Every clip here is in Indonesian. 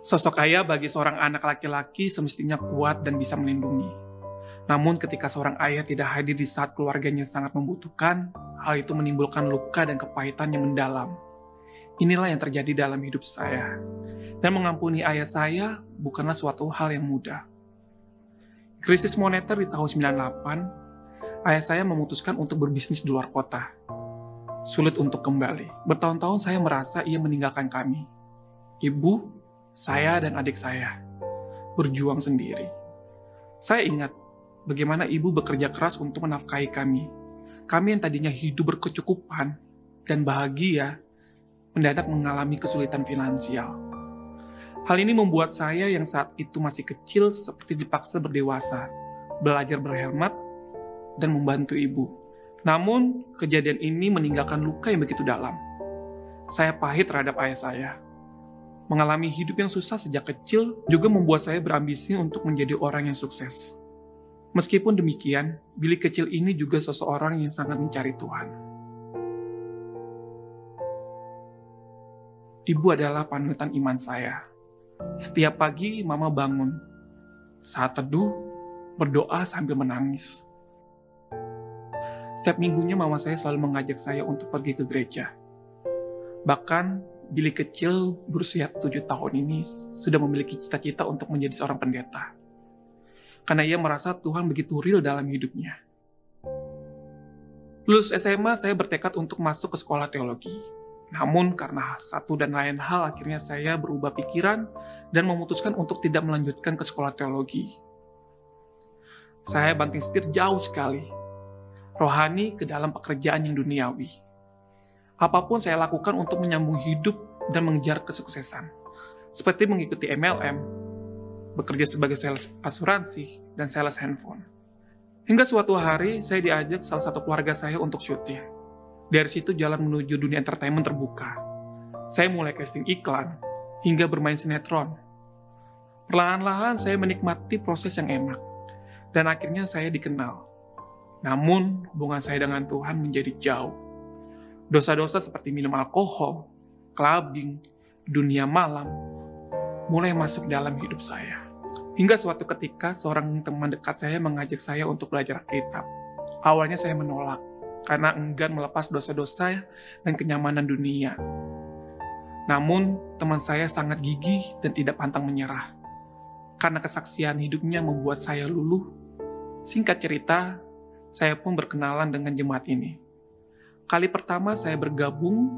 Sosok ayah bagi seorang anak laki-laki semestinya kuat dan bisa melindungi. Namun ketika seorang ayah tidak hadir di saat keluarganya sangat membutuhkan, hal itu menimbulkan luka dan kepahitan yang mendalam. Inilah yang terjadi dalam hidup saya. Dan mengampuni ayah saya bukanlah suatu hal yang mudah. Krisis moneter di tahun 98, ayah saya memutuskan untuk berbisnis di luar kota. Sulit untuk kembali. Bertahun-tahun saya merasa ia meninggalkan kami. Ibu, saya, dan adik saya berjuang sendiri. Saya ingat bagaimana ibu bekerja keras untuk menafkahi kami. Kami yang tadinya hidup berkecukupan dan bahagia, mendadak mengalami kesulitan finansial. Hal ini membuat saya yang saat itu masih kecil seperti dipaksa berdewasa, belajar berhemat, dan membantu ibu. Namun, kejadian ini meninggalkan luka yang begitu dalam. Saya pahit terhadap ayah saya. Mengalami hidup yang susah sejak kecil juga membuat saya berambisi untuk menjadi orang yang sukses. Meskipun demikian, Billy kecil ini juga seseorang yang sangat mencari Tuhan. Ibu adalah panutan iman saya. Setiap pagi mama bangun. Saat teduh, berdoa sambil menangis. Setiap minggunya mama saya selalu mengajak saya untuk pergi ke gereja. Bahkan, Billy kecil berusia 7 tahun ini sudah memiliki cita-cita untuk menjadi seorang pendeta. Karena ia merasa Tuhan begitu real dalam hidupnya. Lulus SMA, saya bertekad untuk masuk ke sekolah teologi. Namun karena satu dan lain hal, akhirnya saya berubah pikiran dan memutuskan untuk tidak melanjutkan ke sekolah teologi. Saya banting setir jauh sekali. Rohani ke dalam pekerjaan yang duniawi. Apapun saya lakukan untuk menyambung hidup dan mengejar kesuksesan. Seperti mengikuti MLM, bekerja sebagai sales asuransi, dan sales handphone. Hingga suatu hari, saya diajak salah satu keluarga saya untuk syuting. Dari situ jalan menuju dunia entertainment terbuka. Saya mulai casting iklan, hingga bermain sinetron. Perlahan-lahan saya menikmati proses yang enak, dan akhirnya saya dikenal. Namun, hubungan saya dengan Tuhan menjadi jauh. Dosa-dosa seperti minum alkohol, clubbing, dunia malam, mulai masuk dalam hidup saya. Hingga suatu ketika, seorang teman dekat saya mengajak saya untuk belajar Alkitab. Awalnya saya menolak, karena enggan melepas dosa-dosa dan kenyamanan dunia. Namun, teman saya sangat gigih dan tidak pantang menyerah. Karena kesaksian hidupnya membuat saya luluh. Singkat cerita, saya pun berkenalan dengan jemaat ini. Kali pertama saya bergabung,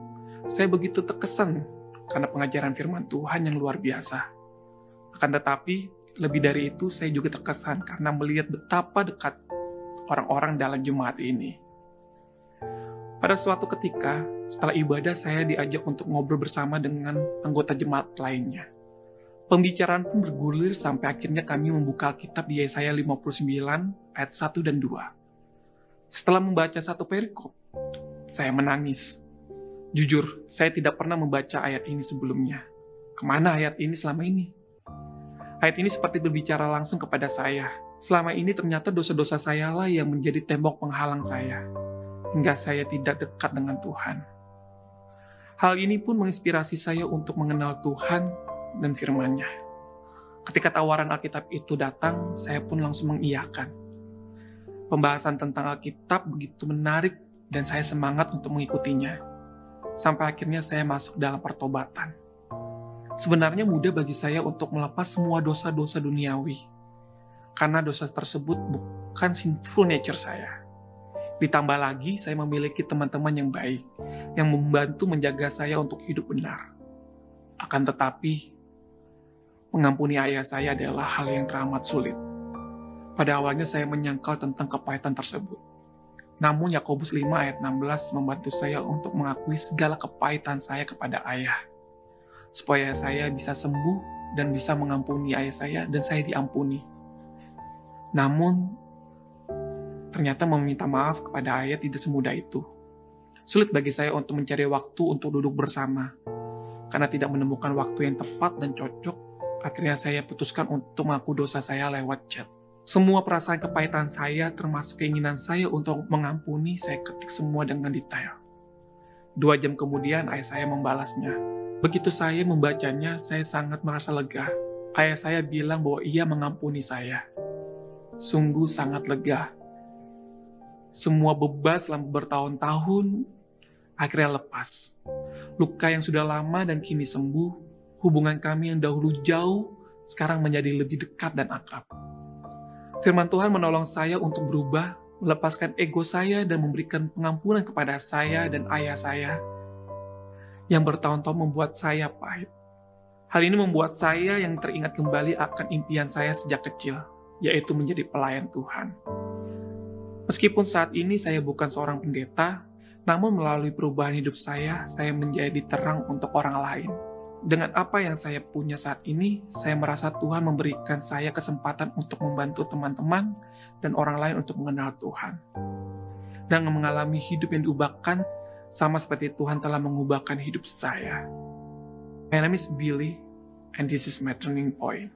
saya begitu terkesan karena pengajaran firman Tuhan yang luar biasa. Akan tetapi, lebih dari itu saya juga terkesan karena melihat betapa dekat orang-orang dalam jemaat ini. Pada suatu ketika, setelah ibadah saya diajak untuk ngobrol bersama dengan anggota jemaat lainnya. Pembicaraan pun bergulir sampai akhirnya kami membuka Alkitab di Yesaya 59 ayat 1 dan 2. Setelah membaca satu perikop, saya menangis. Jujur, saya tidak pernah membaca ayat ini sebelumnya. Kemana ayat ini selama ini? Ayat ini seperti berbicara langsung kepada saya. Selama ini ternyata dosa-dosa saya lah yang menjadi tembok penghalang saya, hingga saya tidak dekat dengan Tuhan. Hal ini pun menginspirasi saya untuk mengenal Tuhan dan firman-Nya. Ketika tawaran Alkitab itu datang, saya pun langsung mengiyakan. Pembahasan tentang Alkitab begitu menarik dan saya semangat untuk mengikutinya. Sampai akhirnya saya masuk dalam pertobatan. Sebenarnya mudah bagi saya untuk melepas semua dosa-dosa duniawi, karena dosa tersebut bukan sinful nature saya. Ditambah lagi, saya memiliki teman-teman yang baik, yang membantu menjaga saya untuk hidup benar. Akan tetapi, mengampuni ayah saya adalah hal yang teramat sulit. Pada awalnya saya menyangkal tentang kepahitan tersebut. Namun Yakobus 5 ayat 16 membantu saya untuk mengakui segala kepahitan saya kepada ayah. Supaya saya bisa sembuh dan bisa mengampuni ayah saya dan saya diampuni. Namun, ternyata meminta maaf kepada ayah tidak semudah itu. Sulit bagi saya untuk mencari waktu untuk duduk bersama. Karena tidak menemukan waktu yang tepat dan cocok, akhirnya saya putuskan untuk mengaku dosa saya lewat chat. Semua perasaan kepahitan saya, termasuk keinginan saya untuk mengampuni, saya ketik semua dengan detail. 2 jam kemudian, ayah saya membalasnya. Begitu saya membacanya, saya sangat merasa lega. Ayah saya bilang bahwa ia mengampuni saya. Sungguh sangat lega. Semua beban selama bertahun-tahun akhirnya lepas. Luka yang sudah lama dan kini sembuh, hubungan kami yang dahulu jauh sekarang menjadi lebih dekat dan akrab. Firman Tuhan menolong saya untuk berubah, melepaskan ego saya dan memberikan pengampunan kepada saya dan ayah saya yang bertahun-tahun membuat saya pahit. Hal ini membuat saya yang teringat kembali akan impian saya sejak kecil, yaitu menjadi pelayan Tuhan. Meskipun saat ini saya bukan seorang pendeta, namun melalui perubahan hidup saya menjadi terang untuk orang lain. Dengan apa yang saya punya saat ini, saya merasa Tuhan memberikan saya kesempatan untuk membantu teman-teman dan orang lain untuk mengenal Tuhan. Dan mengalami hidup yang diubahkan sama seperti Tuhan telah mengubahkan hidup saya. My name is Billy, and this is my turning point.